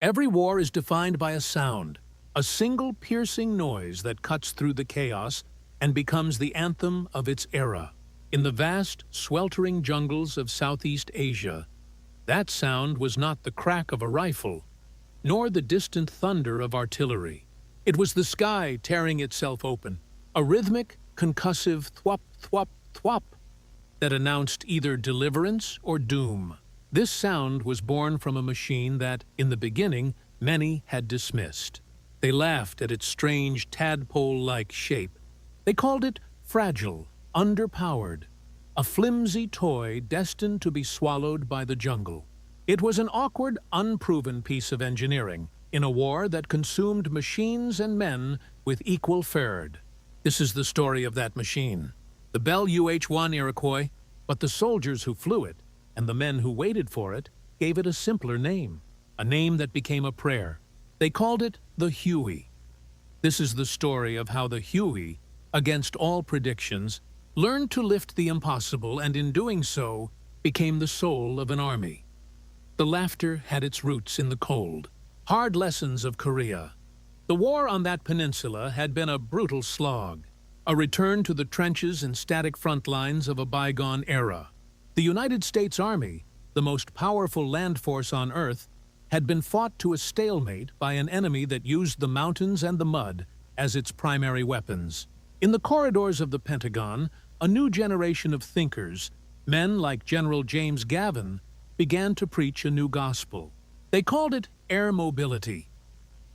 Every war is defined by a sound, a single piercing noise that cuts through the chaos and becomes the anthem of its era. In the vast, sweltering jungles of Southeast Asia, that sound was not the crack of a rifle, nor the distant thunder of artillery. It was the sky tearing itself open, a rhythmic, concussive thwop, thwop, thwop that announced either deliverance or doom. This sound was born from a machine that, in the beginning, many had dismissed. They laughed at its strange tadpole-like shape. They called it fragile, underpowered, a flimsy toy destined to be swallowed by the jungle. It was an awkward, unproven piece of engineering in a war that consumed machines and men with equal ferd. This is the story of that machine. The Bell UH-1 Iroquois, but the soldiers who flew it and the men who waited for it gave it a simpler name, a name that became a prayer. They called it the Huey. This is the story of how the Huey, against all predictions, learned to lift the impossible and in doing so became the soul of an army. The laughter had its roots in the cold, hard lessons of Korea. The war on that peninsula had been a brutal slog, a return to the trenches and static front lines of a bygone era. The United States Army, the most powerful land force on Earth, had been fought to a stalemate by an enemy that used the mountains and the mud as its primary weapons. In the corridors of the Pentagon, a new generation of thinkers, men like General James Gavin, began to preach a new gospel. They called it air mobility.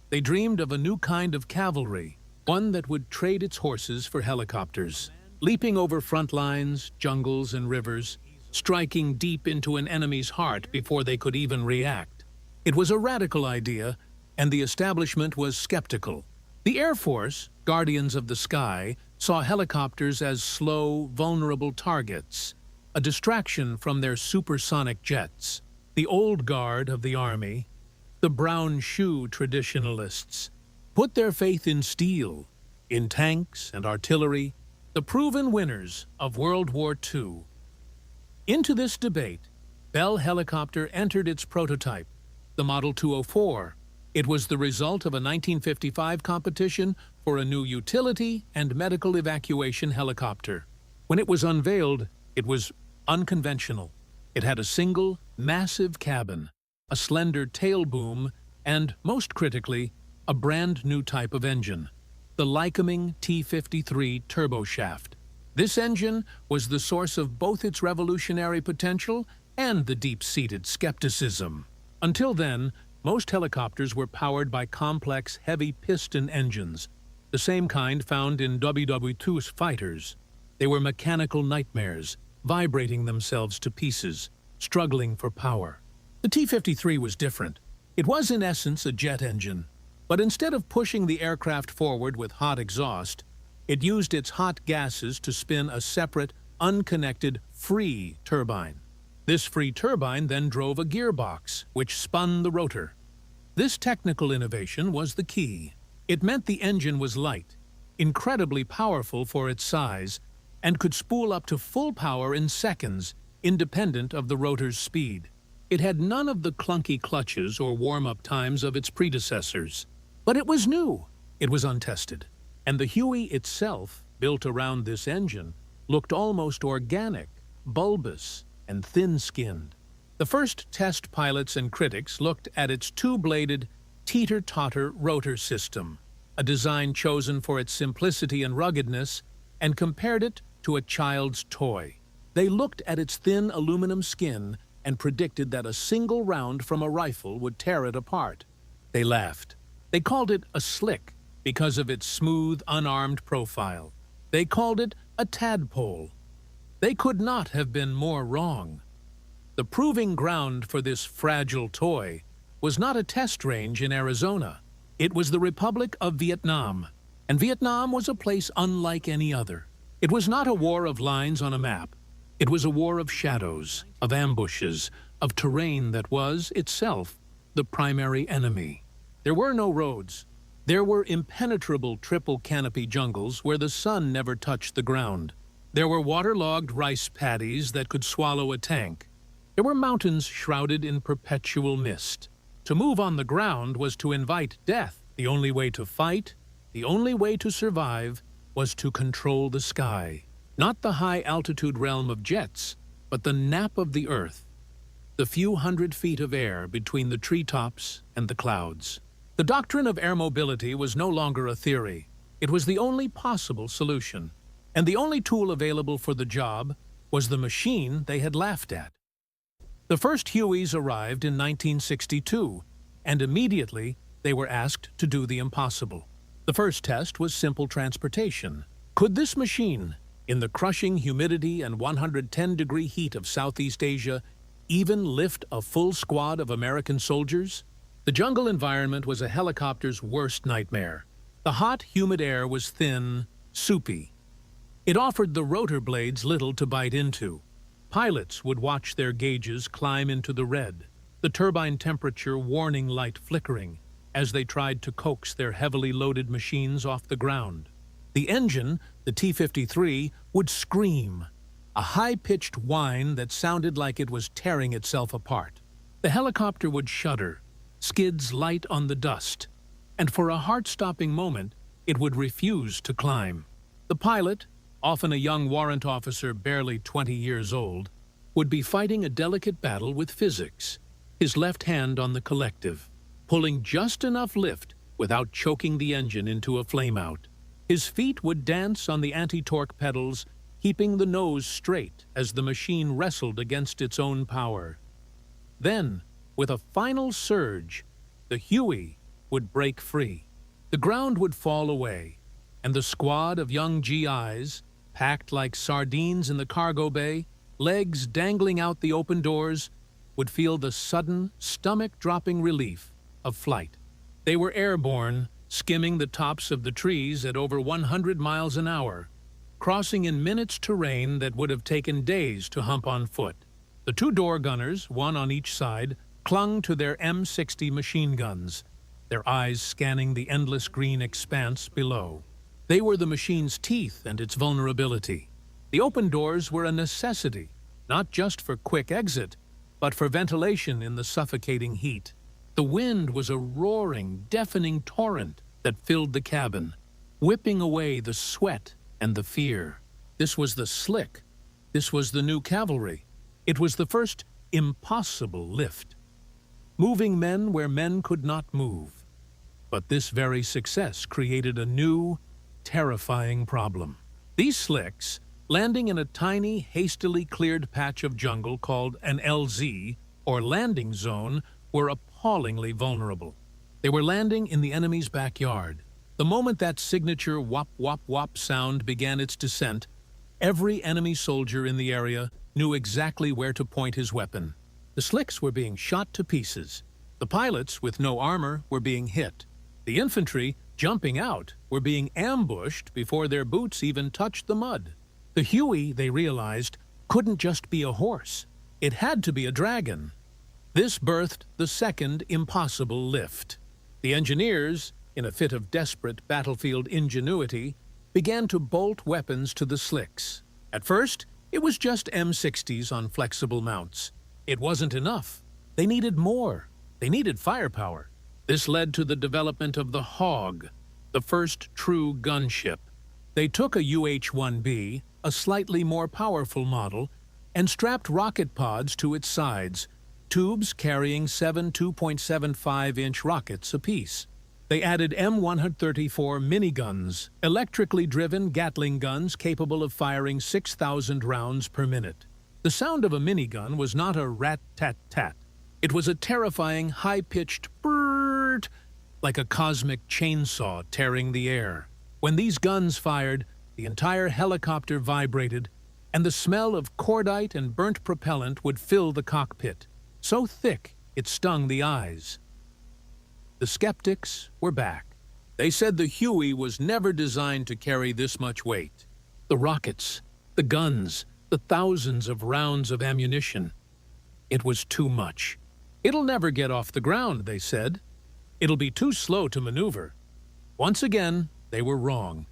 They dreamed of a new kind of cavalry, one that would trade its horses for helicopters, leaping over front lines, jungles, and rivers, striking deep into an enemy's heart before they could even react. It was a radical idea, and the establishment was skeptical. The Air Force, guardians of the sky, saw helicopters as slow, vulnerable targets, a distraction from their supersonic jets. The old guard of the Army, the brown shoe traditionalists, put their faith in steel, in tanks and artillery, the proven winners of World War II. Into this debate, Bell Helicopter entered its prototype, the Model 204. It was the result of a 1955 competition for a new utility and medical evacuation helicopter. When it was unveiled, it was unconventional. It had a single, massive cabin, a slender tail boom, and, most critically, a brand new type of engine, the Lycoming T-53 turboshaft. This engine was the source of both its revolutionary potential and the deep-seated skepticism. Until then, most helicopters were powered by complex, heavy piston engines, the same kind found in WW-2's fighters. They were mechanical nightmares, vibrating themselves to pieces, struggling for power. The T-53 was different. It was in essence a jet engine, but instead of pushing the aircraft forward with hot exhaust, it used its hot gases to spin a separate, unconnected, free turbine. This free turbine then drove a gearbox, which spun the rotor. This technical innovation was the key. It meant the engine was light, incredibly powerful for its size, and could spool up to full power in seconds, independent of the rotor's speed. It had none of the clunky clutches or warm-up times of its predecessors. But it was new. It was untested. And the Huey itself, built around this engine, looked almost organic, bulbous, and thin-skinned. The first test pilots and critics looked at its two-bladed, teeter-totter rotor system, a design chosen for its simplicity and ruggedness, and compared it to a child's toy. They looked at its thin aluminum skin and predicted that a single round from a rifle would tear it apart. They laughed. They called it a slick because of its smooth, unarmed profile. They called it a tadpole. They could not have been more wrong. The proving ground for this fragile toy was not a test range in Arizona. It was the Republic of Vietnam, and Vietnam was a place unlike any other. It was not a war of lines on a map. It was a war of shadows, of ambushes, of terrain that was, itself, the primary enemy. There were no roads. There were impenetrable triple canopy jungles where the sun never touched the ground. There were waterlogged rice paddies that could swallow a tank. There were mountains shrouded in perpetual mist. To move on the ground was to invite death. The only way to fight, the only way to survive, was to control the sky. Not the high-altitude realm of jets, but the nap of the earth. The few hundred feet of air between the treetops and the clouds. The doctrine of air mobility was no longer a theory. It was the only possible solution. And the only tool available for the job was the machine they had laughed at. The first Hueys arrived in 1962, and immediately they were asked to do the impossible. The first test was simple transportation. Could this machine, in the crushing humidity and 110-degree heat of Southeast Asia, even lift a full squad of American soldiers? The jungle environment was a helicopter's worst nightmare. The hot, humid air was thin, soupy. It offered the rotor blades little to bite into. Pilots would watch their gauges climb into the red, the turbine temperature warning light flickering as they tried to coax their heavily loaded machines off the ground. The engine, the T-53, would scream, a high-pitched whine that sounded like it was tearing itself apart. The helicopter would shudder, skids light on the dust, and for a heart-stopping moment, it would refuse to climb. The pilot, often a young warrant officer barely 20 years old, would be fighting a delicate battle with physics, his left hand on the collective, pulling just enough lift without choking the engine into a flameout. His feet would dance on the anti-torque pedals, keeping the nose straight as the machine wrestled against its own power. Then, with a final surge, the Huey would break free. The ground would fall away, and the squad of young GIs, packed like sardines in the cargo bay, legs dangling out the open doors, would feel the sudden, stomach-dropping relief of flight. They were airborne, skimming the tops of the trees at over 100 miles an hour, crossing in minutes terrain that would have taken days to hump on foot. The two door gunners, one on each side, clung to their M60 machine guns, their eyes scanning the endless green expanse below. They were the machine's teeth and its vulnerability. The open doors were a necessity, not just for quick exit, but for ventilation in the suffocating heat. The wind was a roaring, deafening torrent that filled the cabin, whipping away the sweat and the fear. This was the slick. This was the new cavalry. It was the first impossible lift, moving men where men could not move. But this very success created a new, terrifying problem. These slicks, landing in a tiny, hastily cleared patch of jungle called an LZ, or landing zone, were appallingly vulnerable. They were landing in the enemy's backyard. The moment that signature whop, whop, whop sound began its descent, every enemy soldier in the area knew exactly where to point his weapon. The slicks were being shot to pieces. The pilots, with no armor, were being hit. The infantry, jumping out, were being ambushed before their boots even touched the mud. The Huey, they realized, couldn't just be a horse. It had to be a dragon. This birthed the second impossible lift. The engineers, in a fit of desperate battlefield ingenuity, began to bolt weapons to the slicks. At first, it was just M60s on flexible mounts. It wasn't enough. They needed more. They needed firepower. This led to the development of the Hog, the first true gunship. They took a UH-1B, a slightly more powerful model, and strapped rocket pods to its sides, tubes carrying 7 2.75-inch rockets apiece. They added M134 miniguns, electrically driven Gatling guns capable of firing 6,000 rounds per minute. The sound of a minigun was not a rat-tat-tat. It was a terrifying, high-pitched brrrt, like a cosmic chainsaw tearing the air. When these guns fired, the entire helicopter vibrated, and the smell of cordite and burnt propellant would fill the cockpit, so thick it stung the eyes. The skeptics were back. They said the Huey was never designed to carry this much weight. The rockets, the guns, the thousands of rounds of ammunition. It was too much. It'll never get off the ground, they said. It'll be too slow to maneuver. Once again, they were wrong.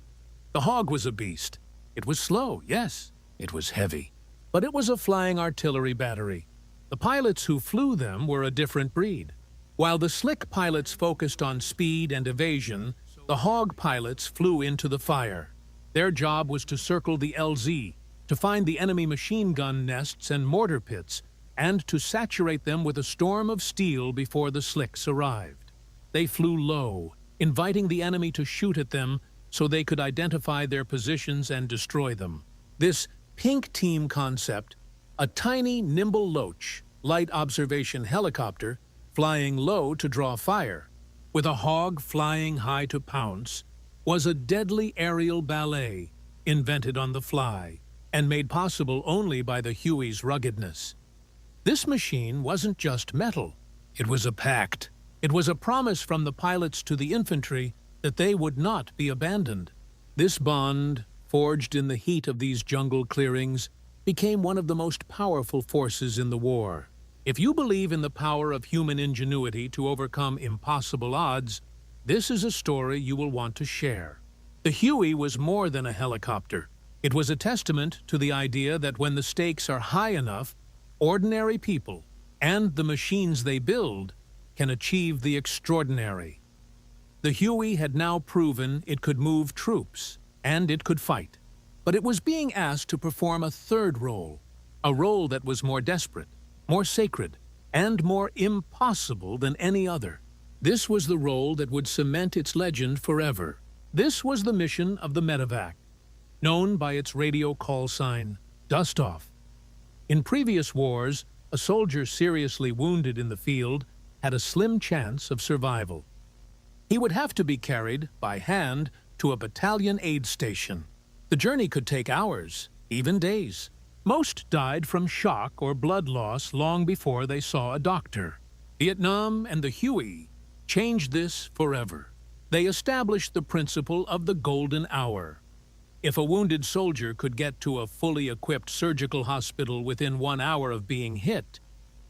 The Hog was a beast. It was slow, yes. It was heavy. But it was a flying artillery battery. The pilots who flew them were a different breed. While the slick pilots focused on speed and evasion, the hog pilots flew into the fire. Their job was to circle the LZ, to find the enemy machine gun nests and mortar pits, and to saturate them with a storm of steel before the slicks arrived. They flew low, inviting the enemy to shoot at them so they could identify their positions and destroy them. This pink team concept, a tiny, nimble Loach, light observation helicopter, flying low to draw fire, with a hog flying high to pounce, was a deadly aerial ballet invented on the fly and made possible only by the Huey's ruggedness. This machine wasn't just metal, it was a pact. It was a promise from the pilots to the infantry that they would not be abandoned. This bond, forged in the heat of these jungle clearings, became one of the most powerful forces in the war. If you believe in the power of human ingenuity to overcome impossible odds, this is a story you will want to share. The Huey was more than a helicopter. It was a testament to the idea that when the stakes are high enough, ordinary people and the machines they build can achieve the extraordinary. The Huey had now proven it could move troops, and it could fight. But it was being asked to perform a third role, a role that was more desperate, more sacred, and more impossible than any other. This was the role that would cement its legend forever. This was the mission of the medevac, known by its radio call sign, Dust Off. In previous wars, a soldier seriously wounded in the field had a slim chance of survival. He would have to be carried, by hand, to a battalion aid station. The journey could take hours, even days. Most died from shock or blood loss long before they saw a doctor. Vietnam and the Huey changed this forever. They established the principle of the golden hour. If a wounded soldier could get to a fully equipped surgical hospital within 1 hour of being hit,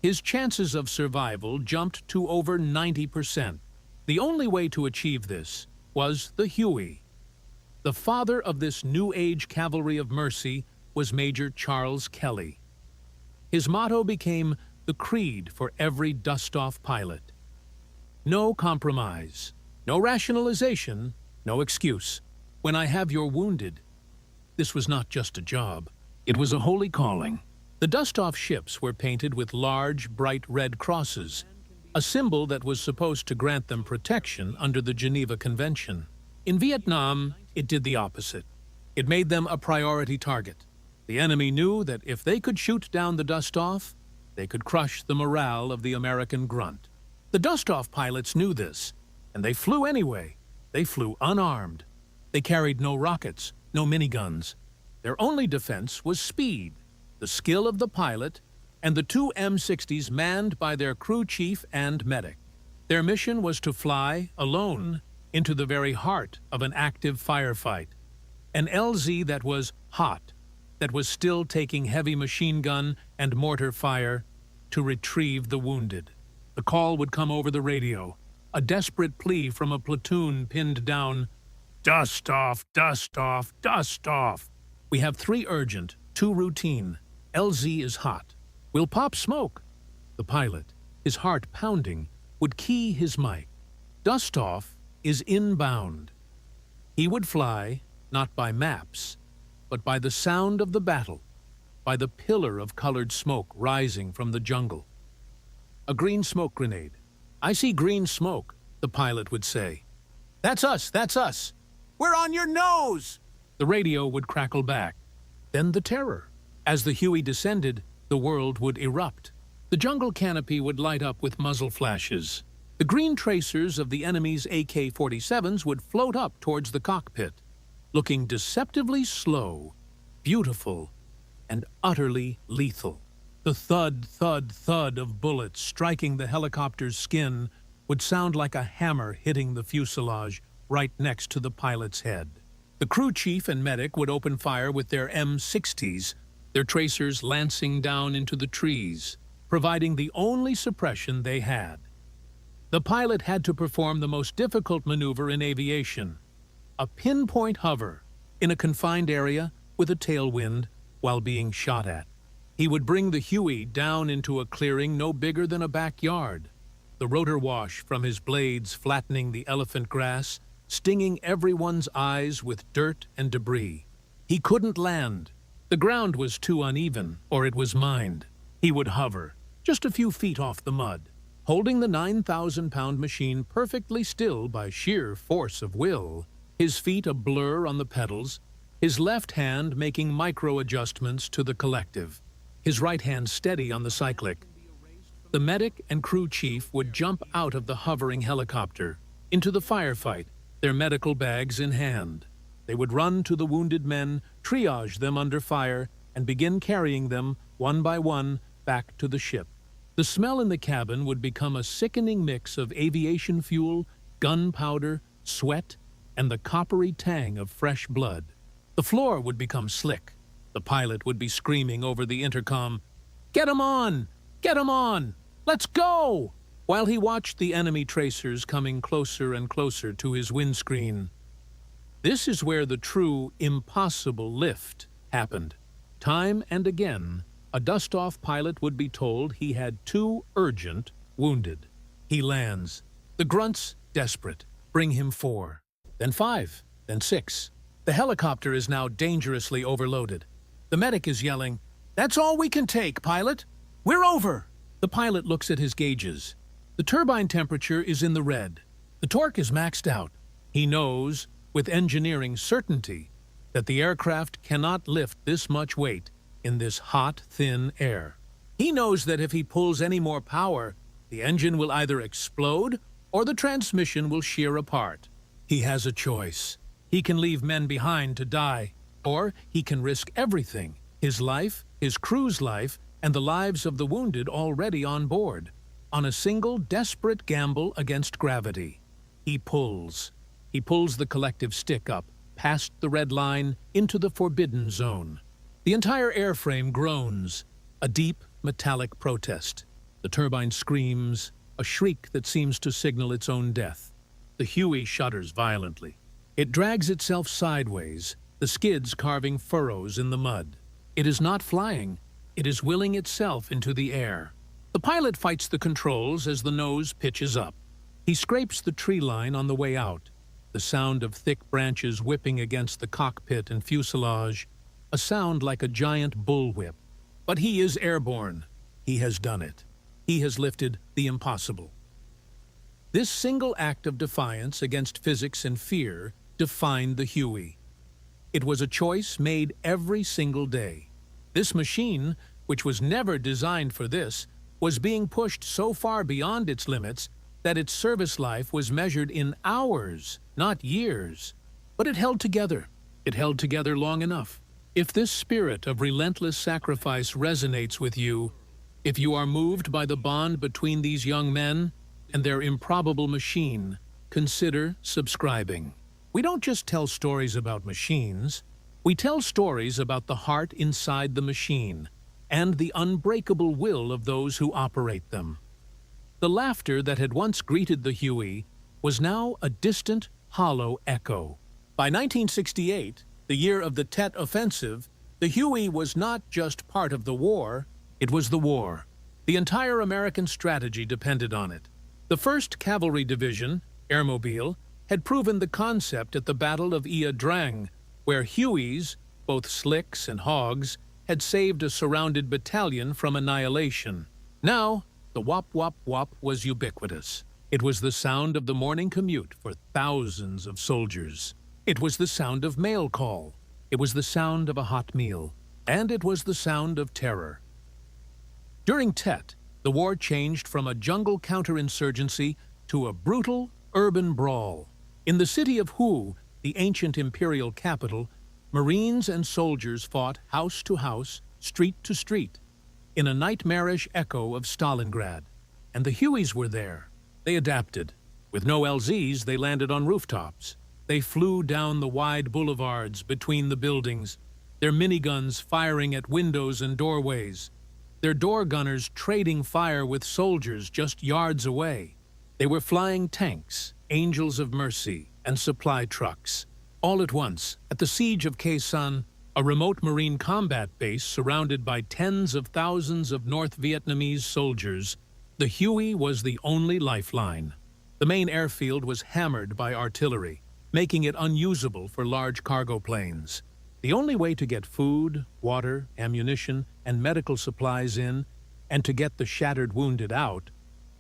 his chances of survival jumped to over 90%. The only way to achieve this was the Huey. The father of this new age cavalry of mercy was Major Charles Kelly. His motto became the creed for every dust-off pilot. No compromise, no rationalization, no excuse. When I have your wounded. This was not just a job. It was a holy calling. The dust-off ships were painted with large, bright red crosses, a symbol that was supposed to grant them protection under the Geneva Convention. In Vietnam, it did the opposite. It made them a priority target. The enemy knew that if they could shoot down the dust-off, they could crush the morale of the American grunt. The dust-off pilots knew this, and they flew anyway. They flew unarmed. They carried no rockets, no miniguns. Their only defense was speed, the skill of the pilot, and the 2 M60s manned by their crew chief and medic. Their mission was to fly, alone, into the very heart of an active firefight. An LZ that was hot, that was still taking heavy machine gun and mortar fire to retrieve the wounded. The call would come over the radio, a desperate plea from a platoon pinned down, "Dust off, dust off, dust off." We have 3 urgent, 2 routine. LZ is hot. We'll pop smoke. The pilot, his heart pounding, would key his mic. Dust off is inbound. He would fly, not by maps, but by the sound of the battle, by the pillar of colored smoke rising from the jungle. A green smoke grenade. "I see green smoke," the pilot would say. "That's us, that's us. We're on your nose!" The radio would crackle back. Then the terror. As the Huey descended, the world would erupt. The jungle canopy would light up with muzzle flashes. The green tracers of the enemy's AK-47s would float up towards the cockpit, looking deceptively slow, beautiful, and utterly lethal. The thud, thud, thud of bullets striking the helicopter's skin would sound like a hammer hitting the fuselage right next to the pilot's head. The crew chief and medic would open fire with their M60s, their tracers lancing down into the trees, providing the only suppression they had. The pilot had to perform the most difficult maneuver in aviation, a pinpoint hover in a confined area with a tailwind while being shot at. He would bring the Huey down into a clearing no bigger than a backyard. the rotor wash from his blades flattening the elephant grass, stinging everyone's eyes with dirt and debris. He couldn't land. The ground was too uneven, or it was mined. He would hover, just a few feet off the mud, holding the 9,000-pound machine perfectly still by sheer force of will, his feet a blur on the pedals, his left hand making micro-adjustments to the collective, his right hand steady on the cyclic. The medic and crew chief would jump out of the hovering helicopter into the firefight, their medical bags in hand. They would run to the wounded men, triage them under fire, and begin carrying them, one by one, back to the ship. The smell in the cabin would become a sickening mix of aviation fuel, gunpowder, sweat, and the coppery tang of fresh blood. The floor would become slick. The pilot would be screaming over the intercom, "Get 'em on! Get 'em on! Let's go!" while he watched the enemy tracers coming closer and closer to his windscreen. This is where the true impossible lift happened. Time and again, a dust-off pilot would be told he had 2 urgent wounded. He lands. The grunts, desperate, bring him 4, then 5, then 6. The helicopter is now dangerously overloaded. The medic is yelling, "That's all we can take, pilot! We're over!" The pilot looks at his gauges. The turbine temperature is in the red. The torque is maxed out. He knows, with engineering certainty, that the aircraft cannot lift this much weight in this hot, thin air. He knows that if he pulls any more power, the engine will either explode or the transmission will shear apart. He has a choice. He can leave men behind to die, or he can risk everything, his life, his crew's life, and the lives of the wounded already on board, on a single desperate gamble against gravity. He pulls. He pulls the collective stick up, past the red line, into the forbidden zone. The entire airframe groans, a deep, metallic protest. The turbine screams, a shriek that seems to signal its own death. The Huey shudders violently. It drags itself sideways, the skids carving furrows in the mud. It is not flying. It is willing itself into the air. The pilot fights the controls as the nose pitches up. He scrapes the tree line on the way out, the sound of thick branches whipping against the cockpit and fuselage, a sound like a giant bullwhip. But he is airborne. He has done it. He has lifted the impossible. This single act of defiance against physics and fear defined the Huey. It was a choice made every single day. This machine, which was never designed for this, was being pushed so far beyond its limits that its service life was measured in hours, not years. But it held together. It held together long enough. If this spirit of relentless sacrifice resonates with you, if you are moved by the bond between these young men and their improbable machine, consider subscribing. We don't just tell stories about machines. We tell stories about the heart inside the machine and the unbreakable will of those who operate them. The laughter that had once greeted the Huey was now a distant, hollow echo. By 1968, the year of the Tet Offensive, the Huey was not just part of the war, it was the war. The entire American strategy depended on it. The 1st Cavalry Division, Airmobile, had proven the concept at the Battle of Ia Drang, where Hueys, both slicks and hogs, had saved a surrounded battalion from annihilation. Now, the wop-wop-wop was ubiquitous. It was the sound of the morning commute for thousands of soldiers. It was the sound of mail call. It was the sound of a hot meal. And it was the sound of terror. During Tet, the war changed from a jungle counterinsurgency to a brutal urban brawl. In the city of Hu, the ancient imperial capital, Marines and soldiers fought house to house, street to street, in a nightmarish echo of Stalingrad. And the Hueys were there. They adapted. With no LZs, they landed on rooftops. They flew down the wide boulevards between the buildings, their miniguns firing at windows and doorways, their door gunners trading fire with soldiers just yards away. They were flying tanks, angels of mercy, and supply trucks. All at once, at the siege of Khe Sanh, a remote Marine combat base surrounded by tens of thousands of North Vietnamese soldiers, The Huey was the only lifeline. The main airfield was hammered by artillery, making it unusable for large cargo planes. The only way to get food, water, ammunition, and medical supplies in, and to get the shattered wounded out,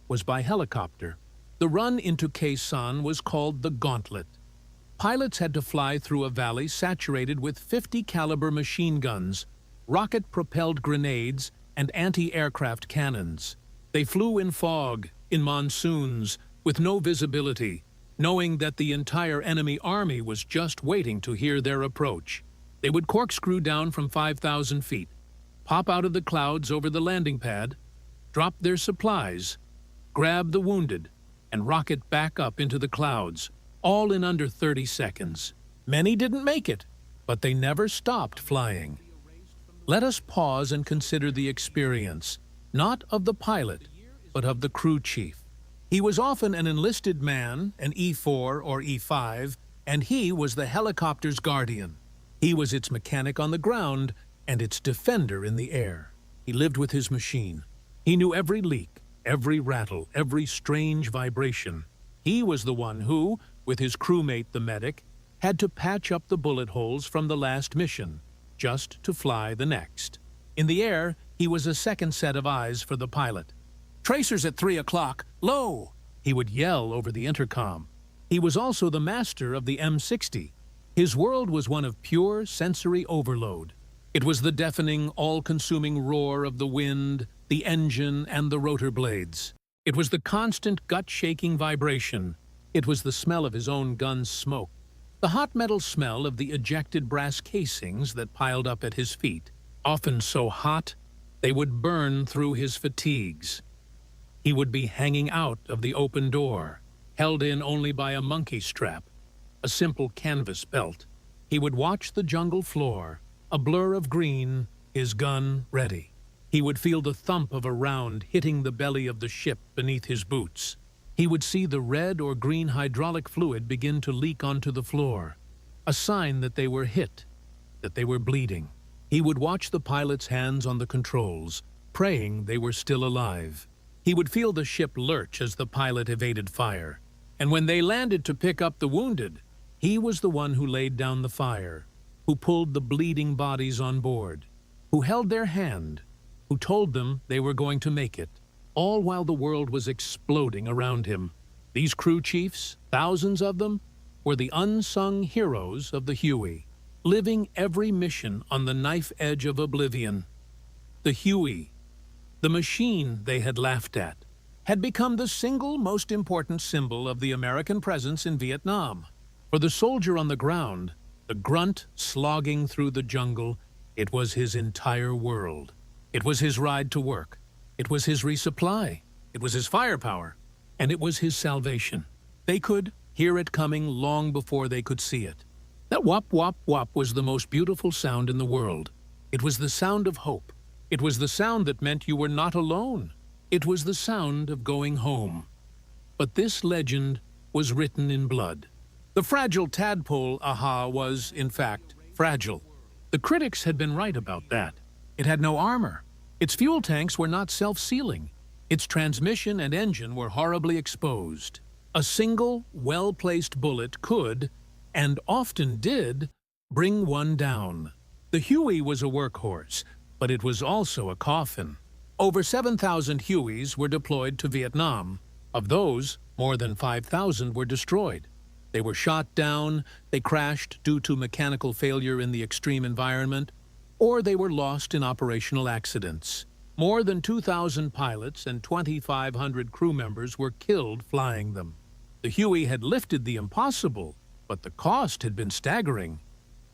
was by helicopter. The run into Khe Sanh was called the Gauntlet. Pilots had to fly through a valley saturated with 50-caliber machine guns, rocket-propelled grenades, and anti-aircraft cannons. They flew in fog, in monsoons, with no visibility, knowing that the entire enemy army was just waiting to hear their approach. They would corkscrew down from 5,000 feet, pop out of the clouds over the landing pad, drop their supplies, grab the wounded, and rocket back up into the clouds, all in under 30 seconds. Many didn't make it, but they never stopped flying. Let us pause and consider the experience, not of the pilot, but of the crew chief. He was often an enlisted man, an E4 or E5, and he was the helicopter's guardian. He was its mechanic on the ground and its defender in the air. He lived with his machine. He knew every leak, every rattle, every strange vibration. He was the one who, with his crewmate the medic, had to patch up the bullet holes from the last mission, just to fly the next. In the air, he was a second set of eyes for the pilot. "Tracers at 3 o'clock, low!" he would yell over the intercom. He was also the master of the M60. His world was one of pure sensory overload. It was the deafening, all-consuming roar of the wind, the engine, and the rotor blades. It was the constant gut-shaking vibration. It was the smell of his own gun's smoke. The hot metal smell of the ejected brass casings that piled up at his feet, often so hot they would burn through his fatigues. He would be hanging out of the open door, held in only by a monkey strap, a simple canvas belt. He would watch the jungle floor, a blur of green, his gun ready. He would feel the thump of a round hitting the belly of the ship beneath his boots. He would see the red or green hydraulic fluid begin to leak onto the floor, a sign that they were hit, that they were bleeding. He would watch the pilot's hands on the controls, praying they were still alive. He would feel the ship lurch as the pilot evaded fire. And when they landed to pick up the wounded, he was the one who laid down the fire, who pulled the bleeding bodies on board, who held their hand, who told them they were going to make it, all while the world was exploding around him. These crew chiefs, thousands of them, were the unsung heroes of the Huey, living every mission on the knife edge of oblivion. The Huey, the machine they had laughed at, had become the single most important symbol of the American presence in Vietnam. For the soldier on the ground, the grunt slogging through the jungle, it was his entire world. It was his ride to work. It was his resupply. It was his firepower. And it was his salvation. They could hear it coming long before they could see it. That whop, whop, whop was the most beautiful sound in the world. It was the sound of hope. It was the sound that meant you were not alone. It was the sound of going home. But this legend was written in blood. The fragile tadpole AHA was, in fact, fragile. The critics had been right about that. It had no armor. Its fuel tanks were not self-sealing. Its transmission and engine were horribly exposed. A single, well-placed bullet could, and often did, bring one down. The Huey was a workhorse, but it was also a coffin. Over 7,000 Hueys were deployed to Vietnam. Of those, more than 5,000 were destroyed. They were shot down, they crashed due to mechanical failure in the extreme environment, or they were lost in operational accidents. More than 2,000 pilots and 2,500 crew members were killed flying them. The Huey had lifted the impossible, but the cost had been staggering.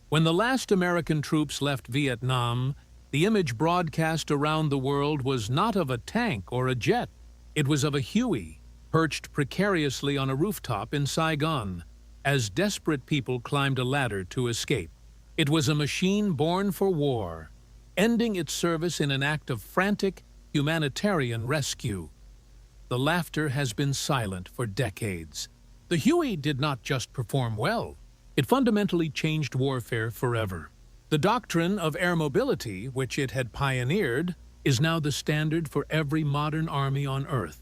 When the last American troops left Vietnam, the image broadcast around the world was not of a tank or a jet. It was of a Huey, perched precariously on a rooftop in Saigon, as desperate people climbed a ladder to escape. It was a machine born for war, ending its service in an act of frantic humanitarian rescue. The laughter has been silent for decades. The Huey did not just perform well. It fundamentally changed warfare forever. The doctrine of air mobility, which it had pioneered, is now the standard for every modern army on Earth.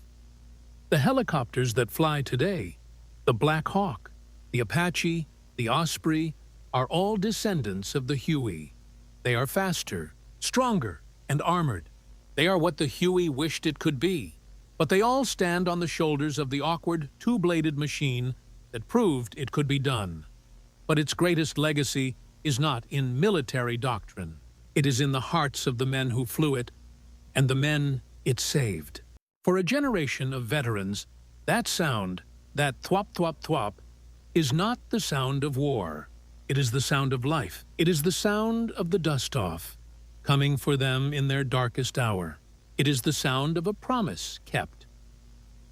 The helicopters that fly today, the Black Hawk, the Apache, the Osprey, are all descendants of the Huey. They are faster, stronger, and armored. They are what the Huey wished it could be. But they all stand on the shoulders of the awkward, two-bladed machine that proved it could be done. But its greatest legacy is not in military doctrine. It is in the hearts of the men who flew it and the men it saved. For a generation of veterans, that sound, that thwop, thwop, thwop, is not the sound of war. It is the sound of life. It is the sound of the dust-off, coming for them in their darkest hour. It is the sound of a promise kept.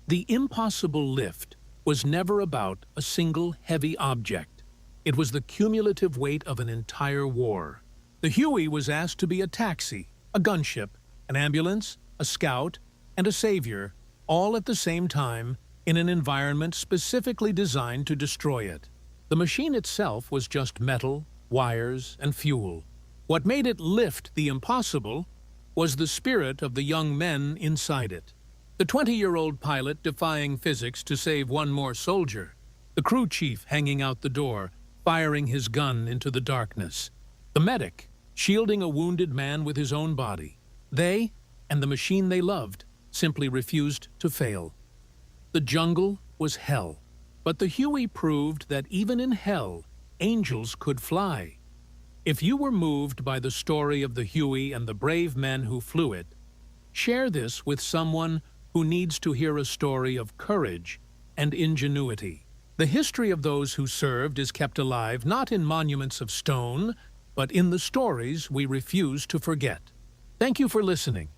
The impossible lift was never about a single heavy object. It was the cumulative weight of an entire war. The Huey was asked to be a taxi, a gunship, an ambulance, a scout, and a savior, all at the same time in an environment specifically designed to destroy it. The machine itself was just metal, wires, and fuel. What made it lift the impossible was the spirit of the young men inside it. The 20-year-old pilot defying physics to save one more soldier. The crew chief hanging out the door, firing his gun into the darkness. The medic shielding a wounded man with his own body. They, and the machine they loved, simply refused to fail. The jungle was hell. But the Huey proved that even in hell, angels could fly. If you were moved by the story of the Huey and the brave men who flew it, share this with someone who needs to hear a story of courage and ingenuity. The history of those who served is kept alive not in monuments of stone, but in the stories we refuse to forget. Thank you for listening.